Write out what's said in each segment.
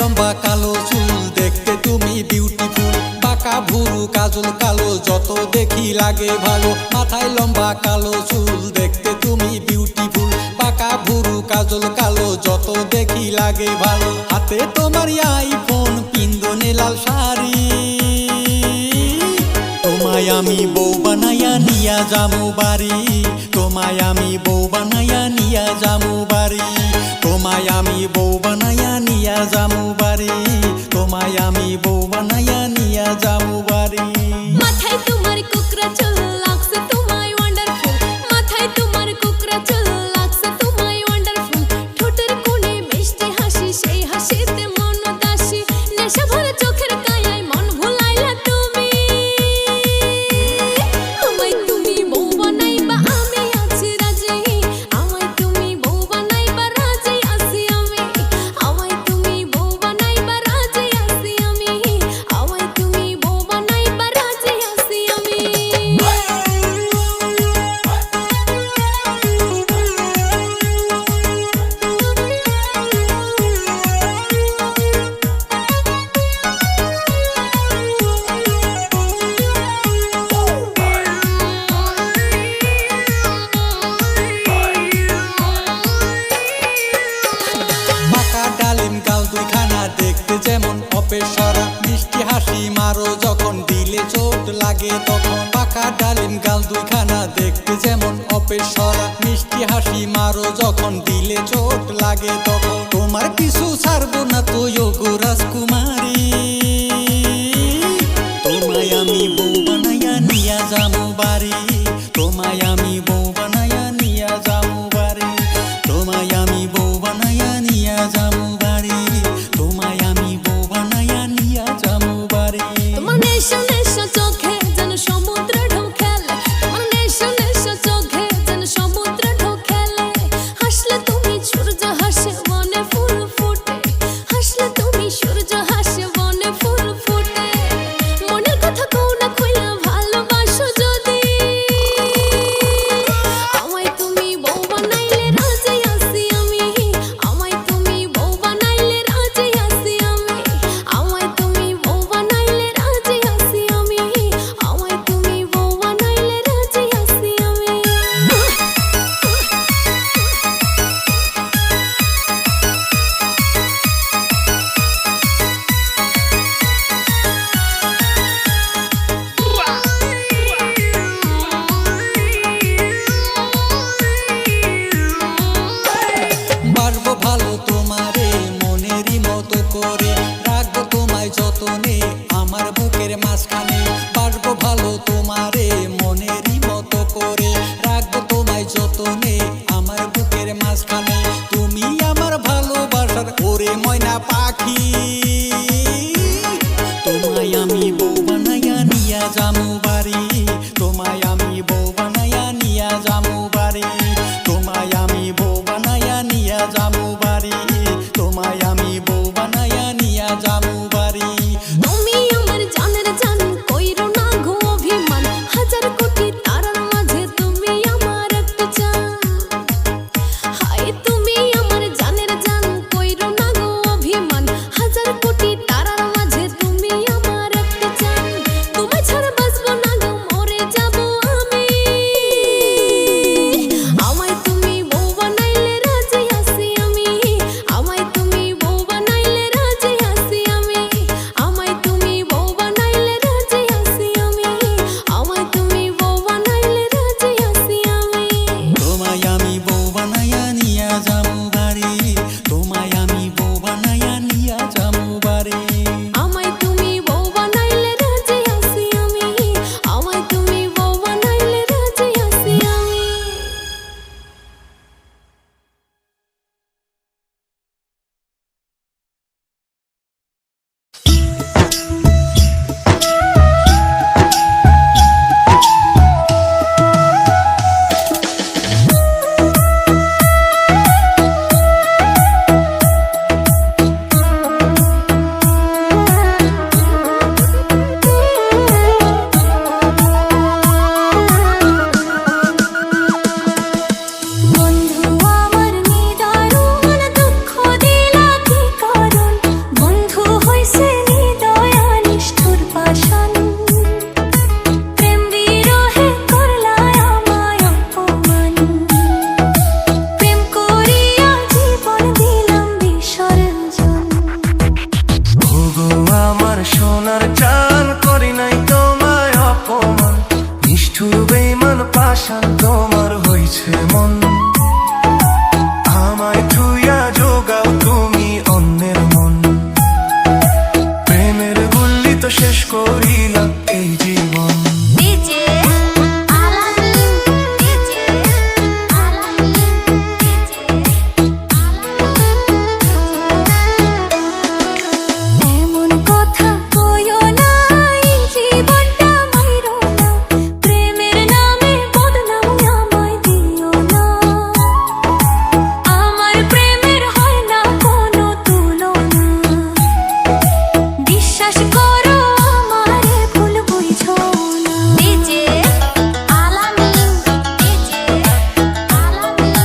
লম্বা কালো চুল দেখতে তুমি বিউটিফুল, বাঁকা ভুরু কাজল কালো যত দেখি লাগে ভালো। মাথায় লম্বা কালো চুল দেখতে তুমি বিউটিফুল, বাঁকা ভুরু কাজল কালো যত দেখি লাগে ভালো। হাতে তোমার আইফোন, পিন্দনে লাল শাড়ি, তোমায় আমি বউ বানাইয়া নিয়া যামু বাড়ি, তোমায় আমি বউ বানাইয়া নিয়া যামু বাড়ি, তোমায় আমি বউ বানাইয়া নিয়া যামু বাড়ি, তোমায় আমি বউ বানাইয়া নিয়া যামু বাড়ি। মাথায় তোমার কুকরা চুল লাগছে তোমায় ওয়ান্ডারফুল, মাথায় তোমার কুকরা চুল লাগছে তোমায় ওয়ান্ডারফুল। ঠোঁটের কোণে মিষ্টি হাসি, সেই হাসিতে মন উদাসী, নেশা ভরা চোখের কায়ায় মন ভুলাইলা তুমি। আমায় তুমি বউ বানাইবা আমি আছি রাজি, আমায় তুমি বউ বানাইবা রাজি আছি আমি, আমায় তুমি বউ বানাইবা রাজি আছি আমি, আমায় তুমি বউ বানাইবা রাজি আছি আমি। বাঁকা ডালিম গাল দুইখানা দেখতে যেমন অপেশরা, মিষ্টি হাসি মারো যখন দিলে চোট লাগে তখন। বাঁকা ডালিম গাল দুইখানা দেখতে যেমন অপেশরা, মিষ্টি হাসি মারো যখন দিলে চোট লাগে তখন। তোমার কিছু ছাড়বো না তো গো রাজকুমারী, তোমায় আমি বউ বানাইয়া নিয়া যামু বাড়ি, তোমায় আমি বউ বানাইয়া নিয়া যামু বাড়ি, তোমায় আমি বউ বানাইয়া নিয়া যামু বাড়ি, তোমায় আমি বউ বানাইয়া নিয়া যামু বাড়ি। তোমার নেশা নেশা চোখে যেন সমুদ্র ঢেউ খেলে, তোমার নেশা নেশা চোখে যেন সমুদ্র ঢেউ খেলে। হাসলে তুমি সূর্য হাসে বনে ফুল ফুটে, হাসলে তুমি সূর্য হাসে বনে ফুল ফুটে। মনের কথা কও না কইলা ভালোবাসো যদি, আমায় তুমি বউ বানাইলে রাজি আছি আমি, আমায় তুমি বউ বানাইলে রাজি আছি আমি, আমায় তুমি বউ বানাইলে রাজি আছি আমি, আমায় তুমি বউ বানাইলে রাজি আছি আমি। বাড়বো ভালো তোমারে মনেরই মতো করে, রাখবো তোমায় যতনে আমার বুকের মাঝখানে। বাড়বো ভালো তোমারে মনেরই মতো করে, রাখবো তোমায় যতনে আমার বুকের মাঝখানে। তুমি আমার ভালোবাসার ওরে ময়না পাখি, তোমায় আমি বউ বানাইয়া নিয়া যামু বাড়ি, তোমায় আমি বউ বানাইয়া নিয়া যামু বাড়ি, তোমায় আমি বউ বানাইয়া নিয়া যামু বাড়ি, তোমায় আমি বউ বানাইয়া নিয়া যামু বাড়ি। তুমি আমার জানের জান, কইরো না গো অভিমান, হাজার কোটি তারার মাঝে তুমি আমার একটা চান। হায় তুমি আমার জানের জান, কইরো না গো অভিমান, হাজার কোটি তারার মাঝে তুমি আমার একটা চান। তোমায় ছাড়া বাঁচবো না গো, মরে যাবো আমি, আমায় তুমি বউ শেষ করি না এই জীবন। ডিজে আলামিন, ডিজে আলামিন, এমন কথা কইও না, এই জীবনটা মাইরো না, প্রেমের নামে বদনাম আমায় দিও না। আমার প্রেমের হয় না কোনো তুলনা, বিশ্বাস করো আমারে ভুল বুঝো না। ডিজে আলামিন, ডিজে আলামিন,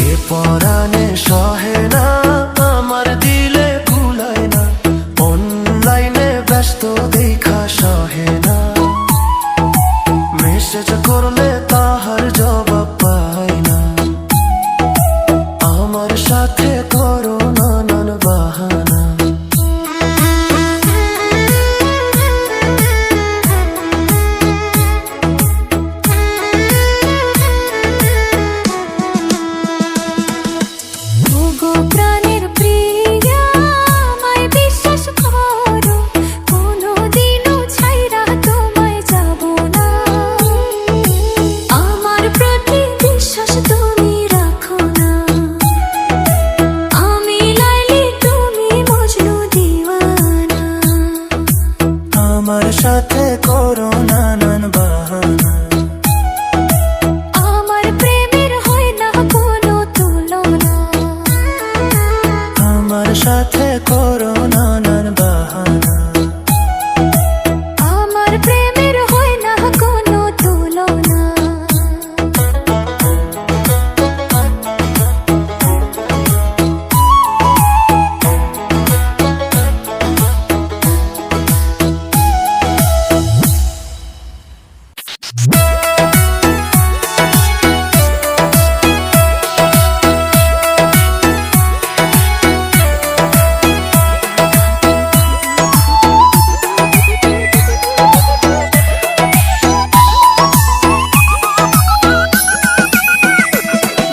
এ পরাণে সহে না, আমার দিলে কুলায় না, অনলাইনে ব্যস্ত দেখা সহে না, মেসেজ করলে তাহার জবাব পাই না, আমার সাথে করো নানান বাহানা। ওগো প্রাণের প্রিয়া, আমায় বিশ্বাস করো, কোনোদিনও ছাইরা তোমায় যাব না। আমার প্রতি বিশ্বাস তুমি রাখো না, আমি লাইলি তুমি মজনু দিওয়ানা। আমার সাথে করো নানান বাহানা, আমার প্রেমের হয় না কোনো তুলনা, আমার সাথে করো নানান বাহানা। আমার প্রেমের হয় না কোনো তুলনা।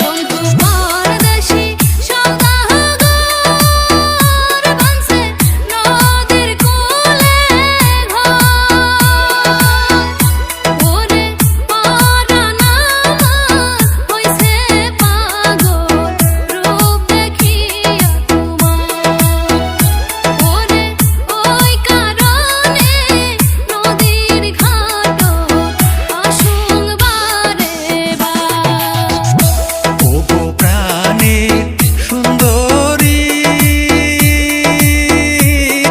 বন্ধু পরদেশি সওদাগর, বানছে নদীর কূলে ঘর। ওরে পরাণ আমার হইছে পাগল, রূপ দেখিয়া তোমার। ওরে ওই কারণে নদীর ঘাট আসুন বারে বার। ওগো প্রাণের সুন্দরী,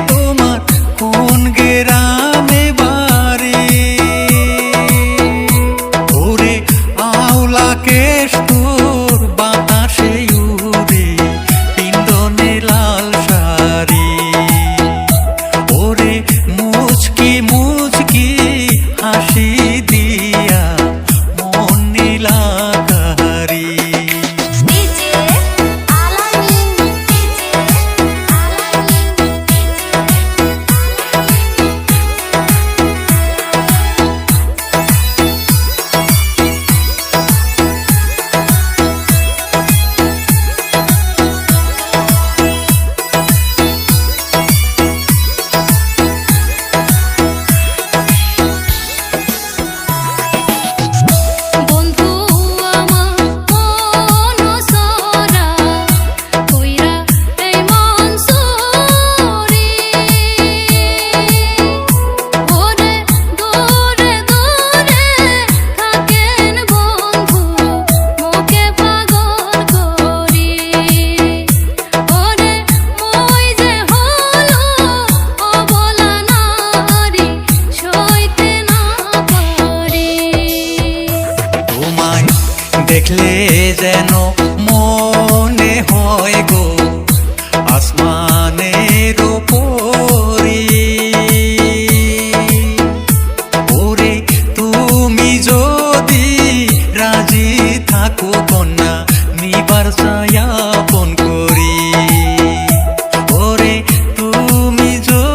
তোমার কোন গ্রামে বাড়ি? ওরে আওলা কেশ তোর বাতাসে উড়ে, পিন্দনে লাল শাড়ি। ওরে মুচকি মুচকি হাসি দিয়া মন নীলাকারি। ডিজে আলামিন, ডিজে আলামিন, বন্ধু আমার মন সরা কইরা এই মন সুরি। ওরে দূরে দূরে থাকেন বন্ধু, মোকে পাগল করি। ওরে মই যে হলো অবলা নারী, সইতে না পারি। তোমায় দেখলে যেন মনে হয় গো আসমানের উপরি। ওরে তুমি যদি রাজি থাকো কন্যা, নিবার ছায়াপন করি। ওরে তুমি যদি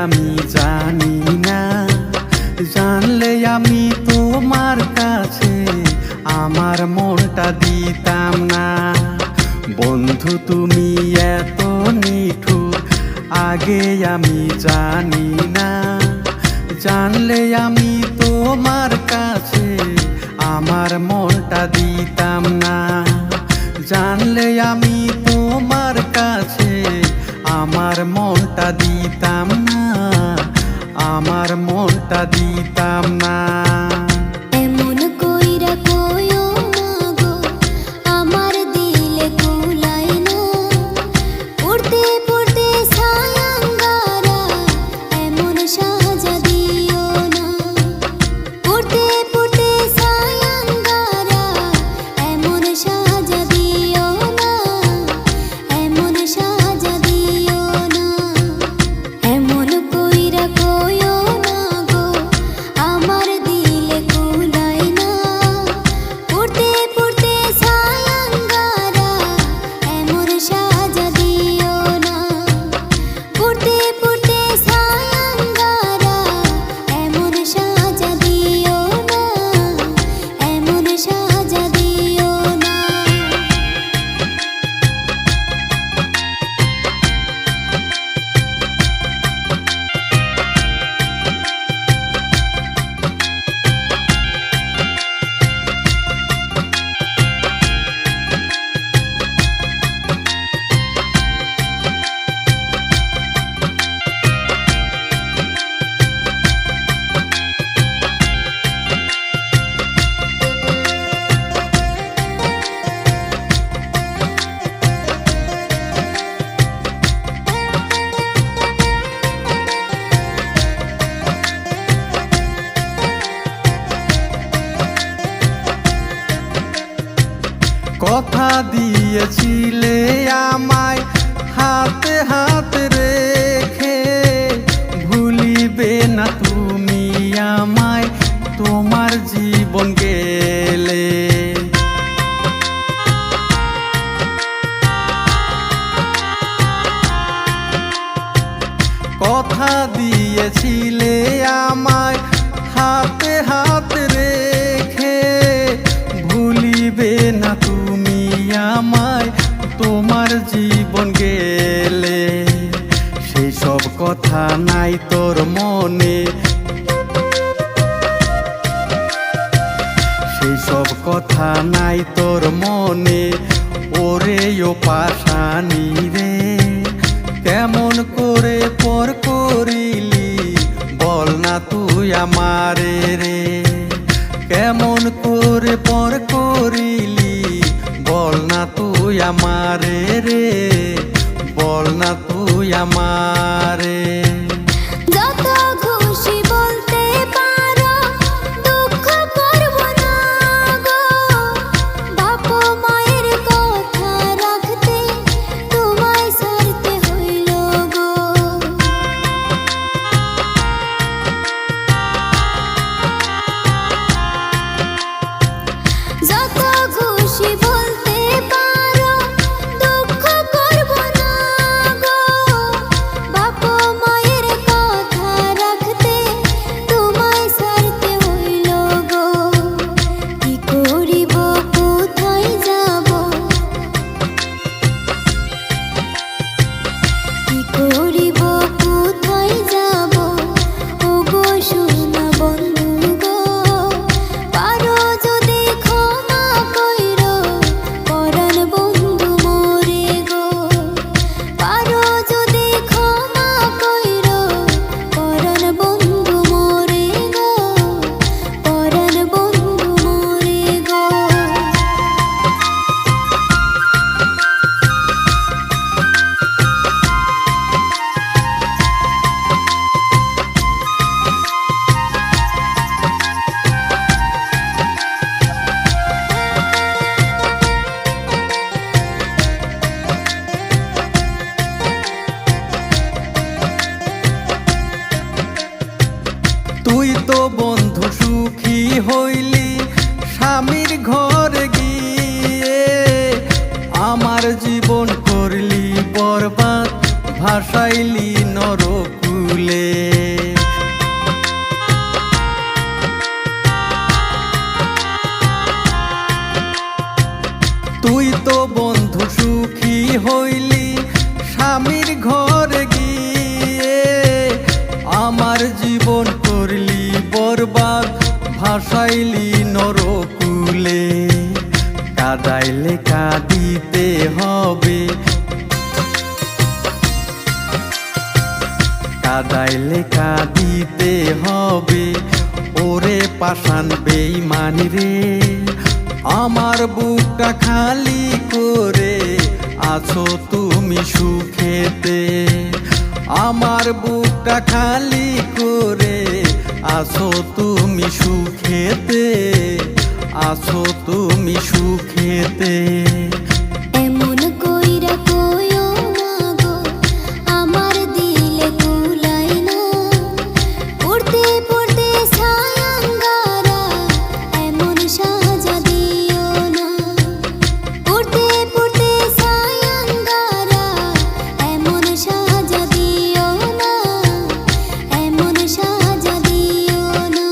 আমি জানি না, জানলে আমি তোমার কাছে আমার মনটা দিতাম না। বন্ধু তুমি এত নিঠুর আগে আমি জানি না, জানলে আমি তোমার কাছে আমার মনটা দিতাম না। জানলে আমি তোমার কাছে আমার মনটা দিতাম না, আমার মনটা দিতাম না। এমন কইরা কইও না গো, আমার দিলে কুলাই না। পড়তে পড়তে সায়াঙ্গারা এমন সাজা দিও না। পড়তে পড়তে সায়াঙ্গারা এমন সাজা দিও না, এমন সাজা দিও না। এমন কইরা কইও না গো, আমার দিলে কুলাই না। পড়তে পড়তে সায়াঙ্গারা এমন সাজা দিও না। পড়তে পড়তে সায়াঙ্গারা এমন সাজা দিও না, এমন সাজা দিও না। কথা দিয়েছিলে আমায় হাতে হাত রেখে, ভুলিবে না তুমি আমায় তোমার জীবন গেলে। কথা দিয়েছিলে আমায় হাতে হাত রেখে, ভুলিবে না তুমি আমায় তোমার জীবন গেলে। সেই সব কথা নাই তোর মনে, সেই সব কথা নাই তোর মনে। ওরে ও পাশানি রে, কেমন করে পর করিলি বল না তুই আমারে রে। কেমন করে পর করিলি বল না তুই আমারে রে, বল না তুই আমারে। যত খুশি বলতে পারো, দুঃখ করব না গো। বাপ মায়ের কথা রাখতে তোমায় ছাড়তে হইল গো। যত খুশি বলতে পারো, দুঃখ করব না গো। বাপ মায়ের কথা রাখতে তোমায় ছাড়তে হইল গো। কি করিব কোথায় যাব, কি করিব কোথায় যাব, ওগো সোনা বন্ধু গো। পারো যদি ক্ষমা কইরো, পরাণ বন্ধু মোরে গো। পারো যদি ক্ষমা কইরো, পরাণ বন্ধু মোরে গো, পরাণ বন্ধু মোরে গো। তুই তো বন্ধু সুখী হইলি স্বামীর ঘরে গিয়ে, আমার জীবন করলি বরবাদ ভাসাইলি নরকুলে। হইলি স্বামীর ঘরে গিয়ে আমার জীবন করলি বরবাদ ভাসাইলি নরকুলে কাদাইলে কাঁদিতে হবে কাদাইলে কাঁদিতে হবে ওরে পাষাণ বেঈমানি রে আমার বুকটা খালি করে আছো তুমি সুখেতে আমার বুকটা খালি করে আছো তুমি সুখেতে আছো তুমি সুখেতে এমন কইরা কইও না গো আমার দিলে কুলাই না পড়তে পড়তে ছায়াঙ্গারা এমন সাজা দিও না পড়তে পড়তে ছায়াঙ্গারা এমন সাজা দিও না এমন সাজা দিও না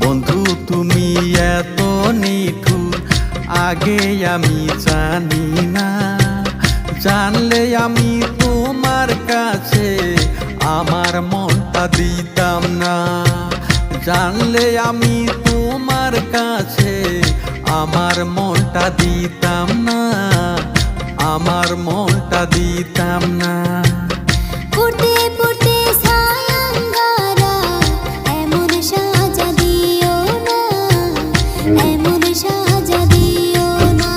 বন্ধু তুমি এত নিঠুর আগে আমি জানি না জানলে আমি তোমার কাছে আমার মনটা দিতাম না জানলে আমি তোমার কাছে আমার মনটা দিতাম না আমার মনটা দিতাম না পড়তে পড়তে ছায়াঙ্গারা এমন সাজা দিও না এমন সাজা দিও না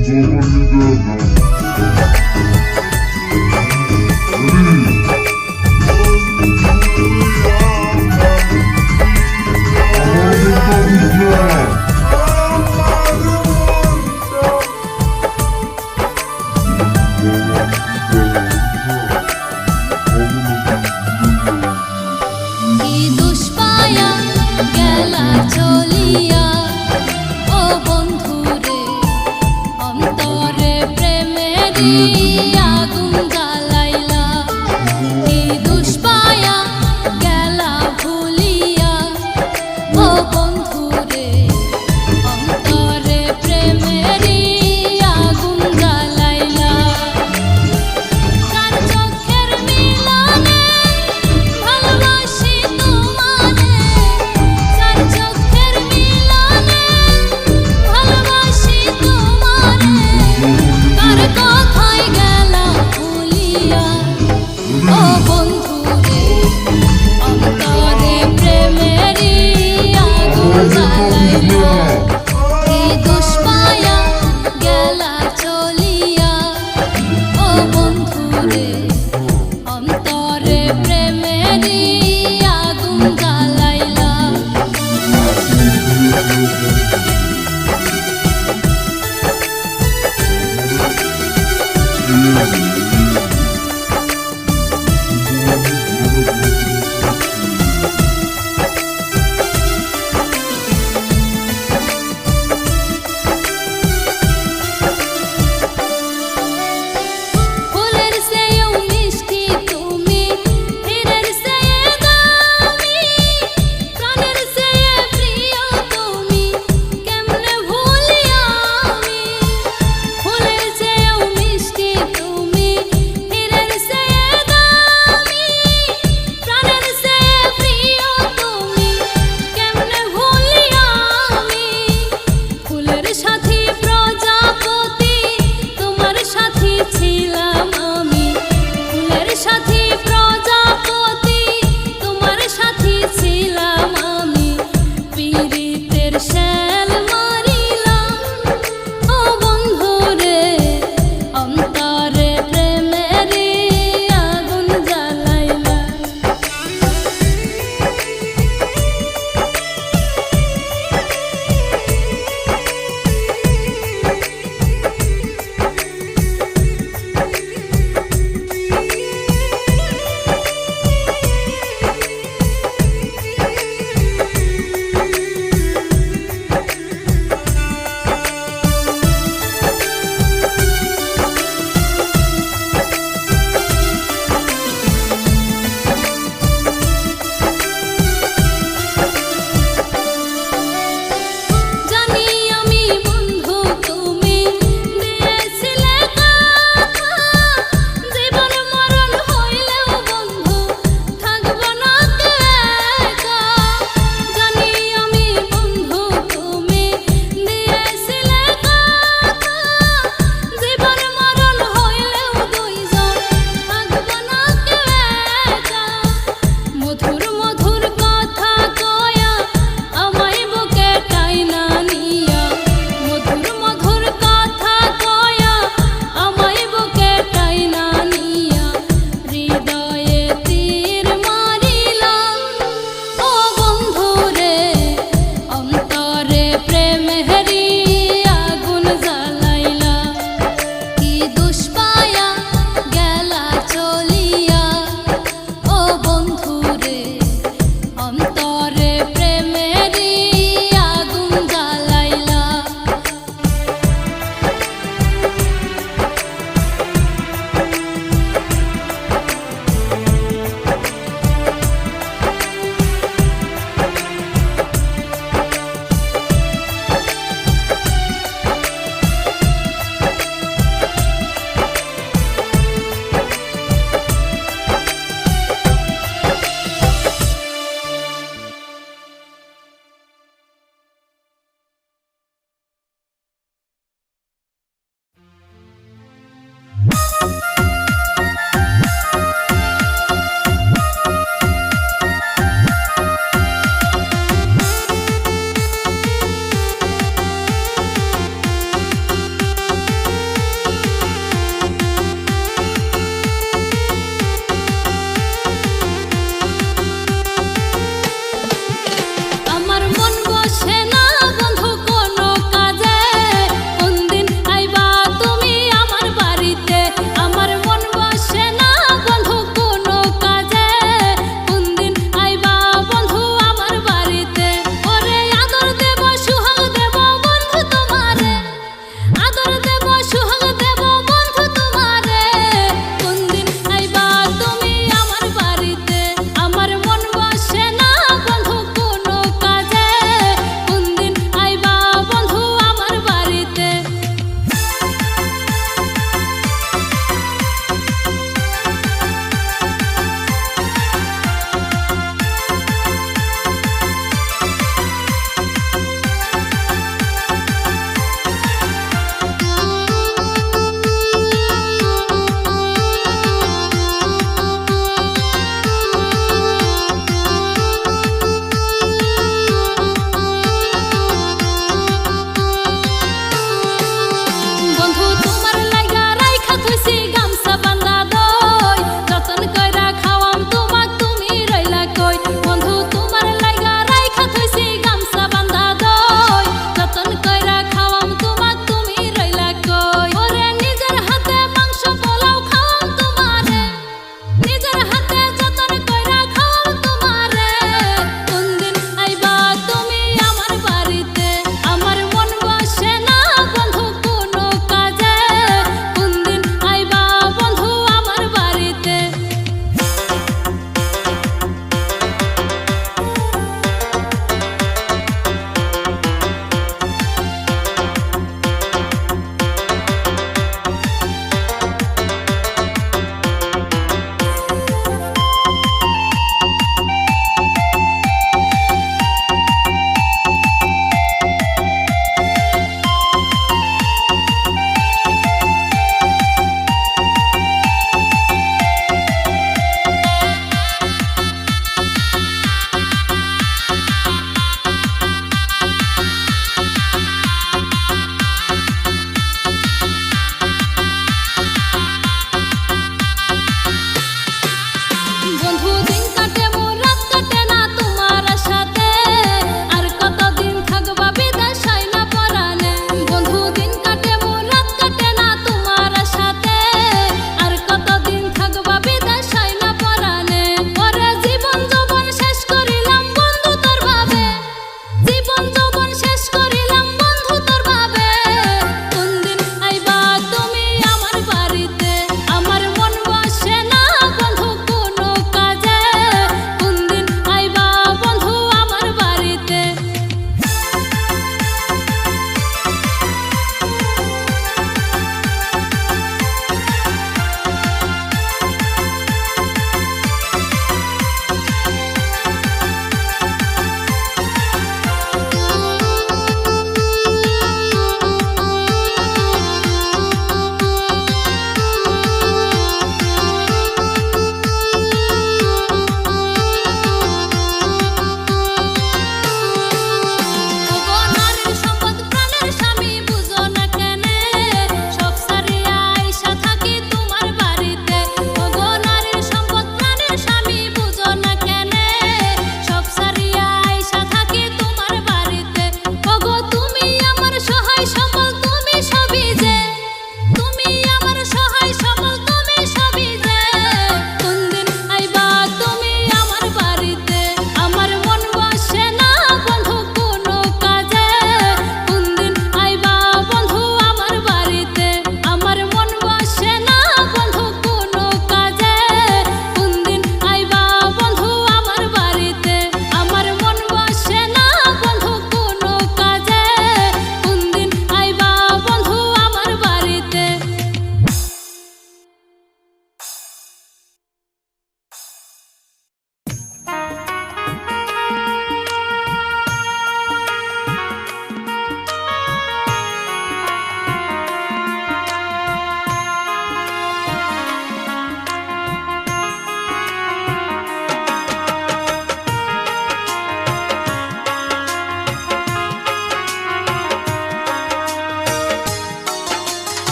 Beni bunda mı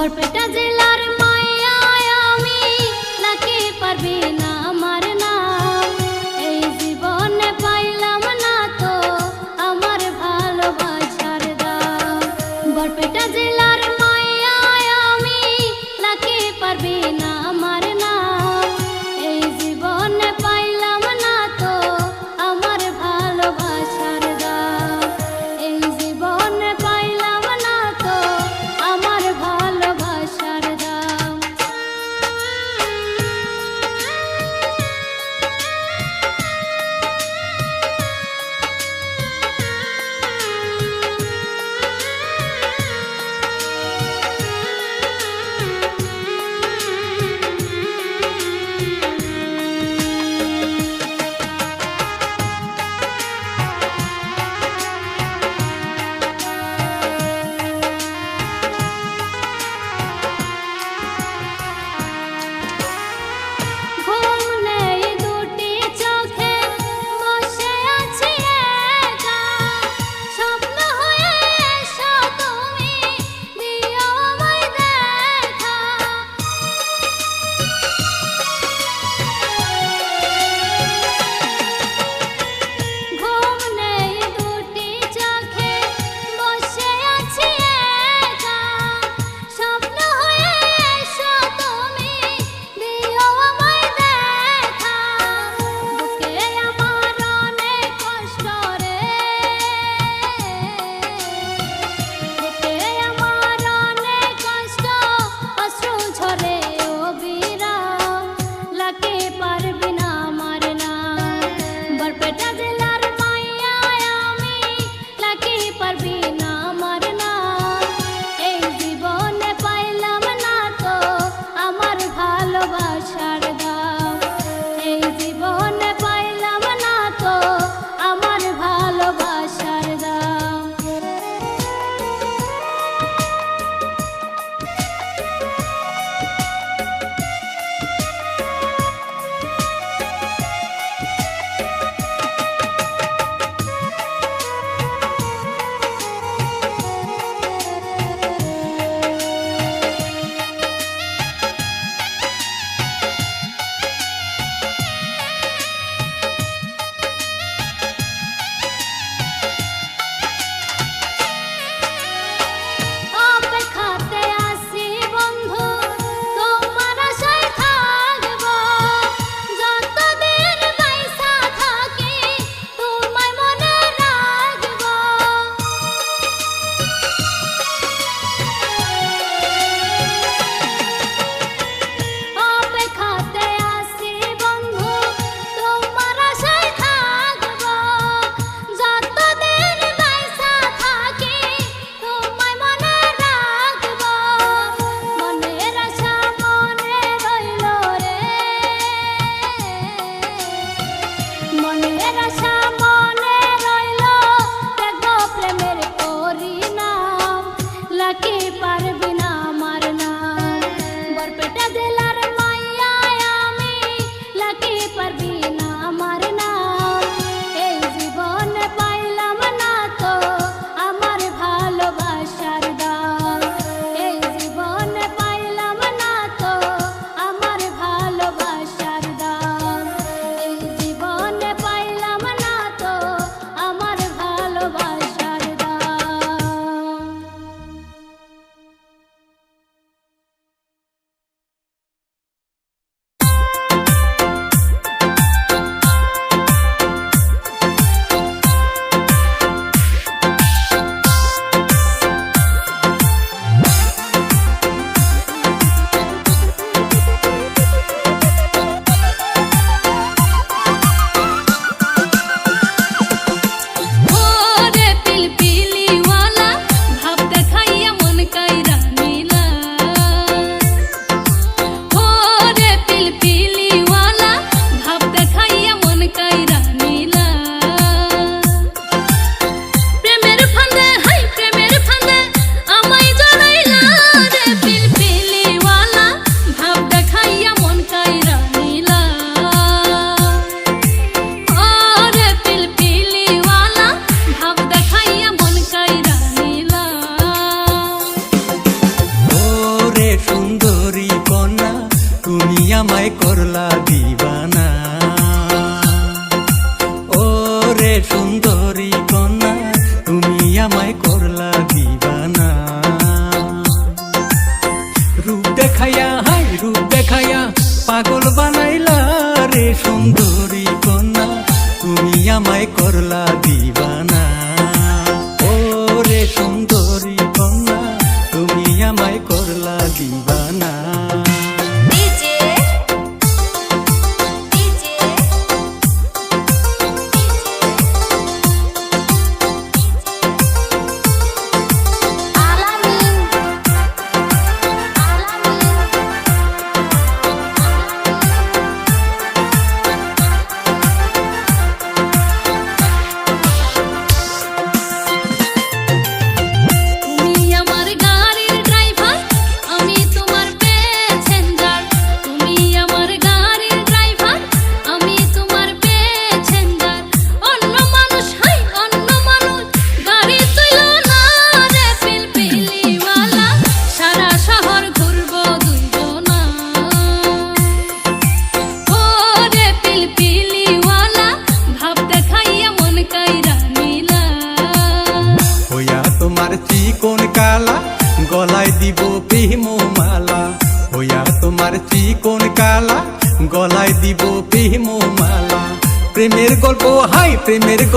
বরপেটা জেলার মায়া আমি, নাকি পারবে না আমার নাম। এই জীবনে পাইলাম না তো আমার ভালোবাসার দাম। বরপেটা জেলার মায়া আমি, নাকি পারবে না আমার নাম। এই জীবনে পাইলাম না তো আমার ভালোবাসার দাম। এই জীবনে পাইলাম না তো আমার ভালোবাসার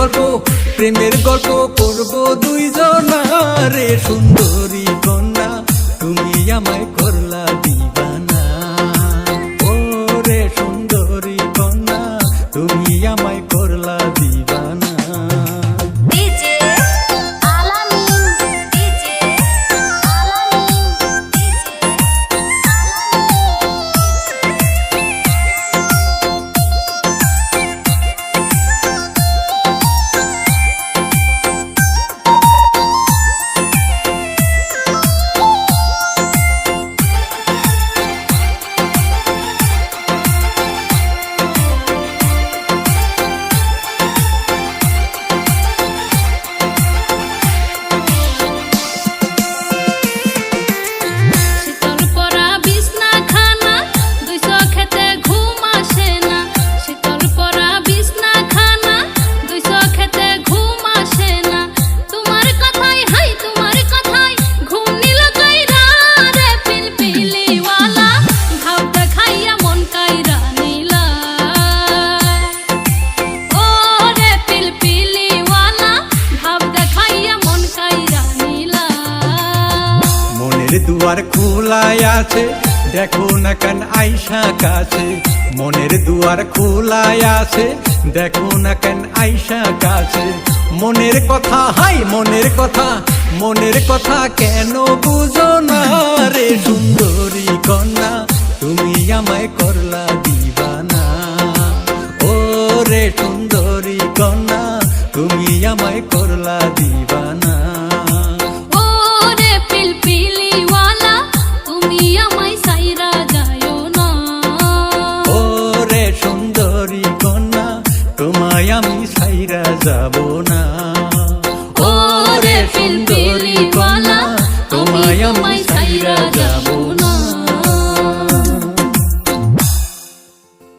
গল্প প্রেমের গল্প করব দুইজনা রে সুন্দরী কন্যা তুমি আমায় করলা দিবানা ও রে সুন্দরী কন্যা তুমি আমায় করলা দিবানা ডিজে আলামিন ডিজে আলামিন শীতল পরা বিছনাখানা দুই চোখেতে ঘুম আসে না শীতল পরা বিছনাখানা দুই চোখেতে ঘুম আসে না তোমার কথাই হাই তোমার কথাই ঘুম নীল কাইরা রে পিলপিলিওয়ালা ভাব দেখাইয়া মন কাইরা নীলা ও রে পিলপিলিওয়ালা ভাব দেখাইয়া মন কাইরা নীলা মনের দুয়ার খোলাই আছে দেখো না কেন আইসা কাছে মনের দুয়ার খোলাই আছে দেখো না কেন আইসা কাছে মনের কথা হাই মনের কথা কেন বুঝো না রে সুন্দরী কন্যা তুমি আমায় করলা দিবানা ও রে সুন্দরী কন্যা তুমি আমায় করলা দিবানা ও রে পিলপিলিওয়ালা তুমি আমায় সাইরা যায়ো না ও রে সুন্দরী কন্যা তোমায় আমি সাইরা যাব না ও রে পিলপিলিওয়ালা